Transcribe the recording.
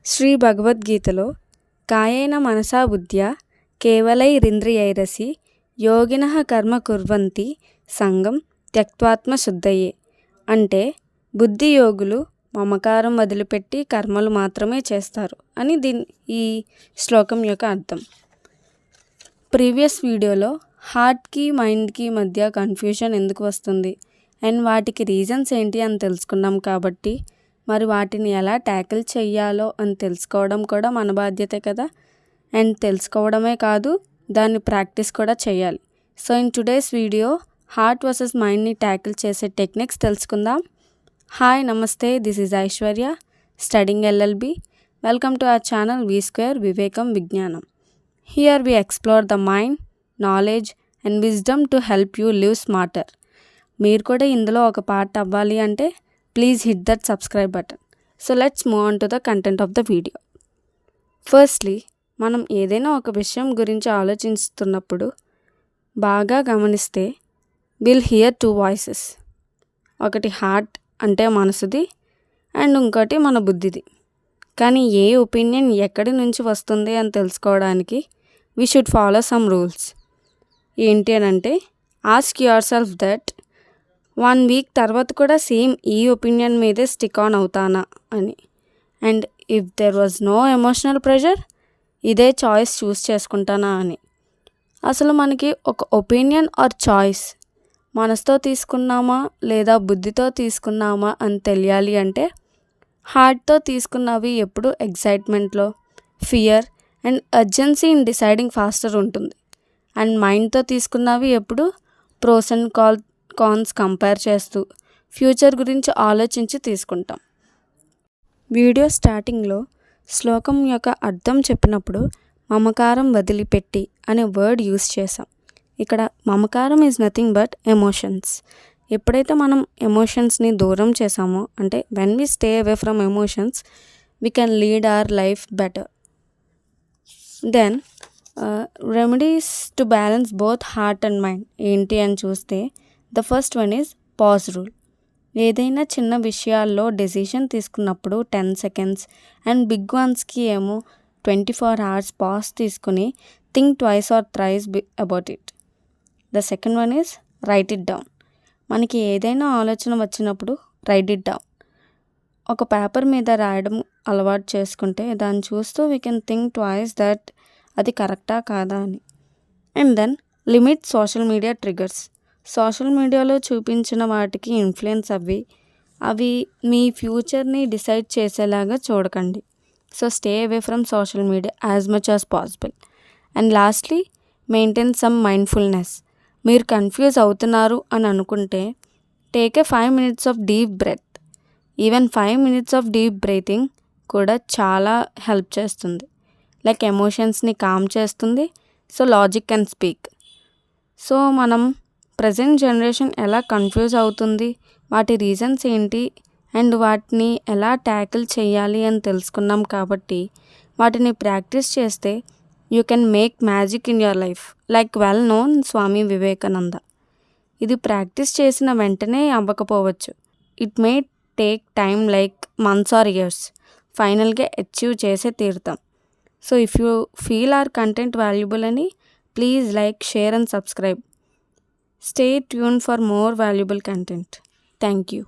శ్రీ భగవద్గీతలో కాయేన మనసా బుద్ధ్యా కేవలైరింద్రియైరసి యోగినః కర్మ కుర్వంతి సంగం త్యక్త్వాత్మ శుద్ధయే అంటే బుద్ధి యోగులు మమకారం వదిలిపెట్టి కర్మలు మాత్రమే చేస్తారు అని ఈ శ్లోకం యొక్క అర్థం. ప్రీవియస్ వీడియోలో హార్ట్కి మైండ్కి మధ్య కన్ఫ్యూషన్ ఎందుకు వస్తుంది అండ్ వాటికి రీజన్స్ ఏంటి అని తెలుసుకున్నాం. కాబట్టి మరి వాటిని ఎలా ట్యాకిల్ చెయ్యాలో అని తెలుసుకోవడం కూడా మన బాధ్యతే కదా. అండ్ తెలుసుకోవడమే కాదు, దాన్ని ప్రాక్టీస్ కూడా చేయాలి. So in today's video heart versus మైండ్ని ట్యాకిల్ చేసే టెక్నిక్స్ తెలుసుకుందాం. హాయ్, నమస్తే, this is Aishwarya, studying LLB. Welcome to our channel V square Vivekam Vignanam. Here we explore the mind, knowledge and wisdom to help you live smarter. మీరు కూడా ఇందులో ఒక part అవ్వాలి అంటే please hit that subscribe button. So let's move on to the content of the video. Firstly, మనం ఏదైనా ఒక విషయం గురించి ఆలోచిస్తున్నప్పుడు బాగా గమనిస్తే విల్ హియర్ టూ వాయిసెస్. ఒకటి హార్ట్ అంటే మనసుది అండ్ ఇంకోటి మన బుద్ధిది. కానీ ఏ ఒపీనియన్ ఎక్కడి నుంచి వస్తుంది అని తెలుసుకోవడానికి we should follow some rules. ఏంటి అని అంటే, ask your self that 1 week తర్వాత కూడా సేమ్ ఈ ఒపీనియన్ మీదే స్టిక్ ఆన్ అవుతానా అని. And if there was no emotional pressure, ఇదే చాయిస్ చూస్ చేసుకుంటానా అని. అసలు మనకి ఒక ఒపీనియన్ ఆర్ చాయిస్ మనసుతో తీసుకున్నామా లేదా బుద్ధితో తీసుకున్నామా అని తెలియాలి అంటే హార్ట్తో తీసుకున్నవి ఎప్పుడు ఎగ్జైట్మెంట్లో, fear and urgency in deciding faster ఉంటుంది. అండ్ మైండ్తో తీసుకున్నవి ఎప్పుడు ప్రోస్ అండ్ కాన్స్ కంపేర్ చేస్తూ ఫ్యూచర్ గురించి ఆలోచించి తీసుకుంటాం. వీడియో స్టార్టింగ్లో శ్లోకం యొక్క అర్థం చెప్పినప్పుడు మమకారం వదిలిపెట్టి అనే వర్డ్ యూస్ చేసాం. ఇక్కడ మమకారం ఈజ్ నథింగ్ బట్ ఎమోషన్స్. ఎప్పుడైతే మనం ఎమోషన్స్ని దూరం చేసామో, అంటే when we stay away from emotions we can lead our life better. Then remedies to balance both heart and mind ఏంటి అని చూస్తే the first one is pause rule. ఏదైనా చిన్న విషయాల్లో డెసిషన్ తీసుకున్నప్పుడు 10 seconds అండ్ బిగ్ వన్స్కి ఏమో 24 hours పాజ్ తీసుకుని think twice or thrice about it. The second one is write it down. మనకి ఏదైనా ఆలోచన వచ్చినప్పుడు రైట్ ఇట్ డౌన్. ఒక పేపర్ మీద రాయడం అలవాటు చేసుకుంటే దాన్ని చూస్తూ we can think twice that అది కరెక్టా కాదా అని. And then limit social media triggers. Social మీడియాలో చూపించిన వాటికి ఇన్ఫ్లుయెన్స్ అవి మీ ఫ్యూచర్ని డిసైడ్ చేసేలాగా చూడకండి. So stay away from social media as much as possible. And lastly, maintain some mindfulness. మీరు కన్ఫ్యూజ్ అవుతున్నారు అని అనుకుంటే take a 5 minutes of deep breath. Even 5 minutes of deep breathing కూడా చాలా హెల్ప్ చేస్తుంది. లైక్ ఎమోషన్స్ని కామ్ చేస్తుంది. So logic can speak. So మనం ప్రజెంట్ జనరేషన్ ఎలా కన్ఫ్యూజ్ అవుతుంది, వాటి రీజన్స్ ఏంటి అండ్ వాటిని ఎలా ట్యాకిల్ చేయాలి అని తెలుసుకున్నాం. కాబట్టి వాటిని ప్రాక్టీస్ చేస్తే you can make magic in your life, like well known Swami Vivekananda. ఇది ప్రాక్టీస్ చేసిన వెంటనే అవ్వకపోవచ్చు. It may take time like months or years. ఫైనల్గా అచీవ్ చేసే తీరుతాం. So if you feel our content valuable అని please like, share and subscribe. Stay tuned for more valuable content. Thank you.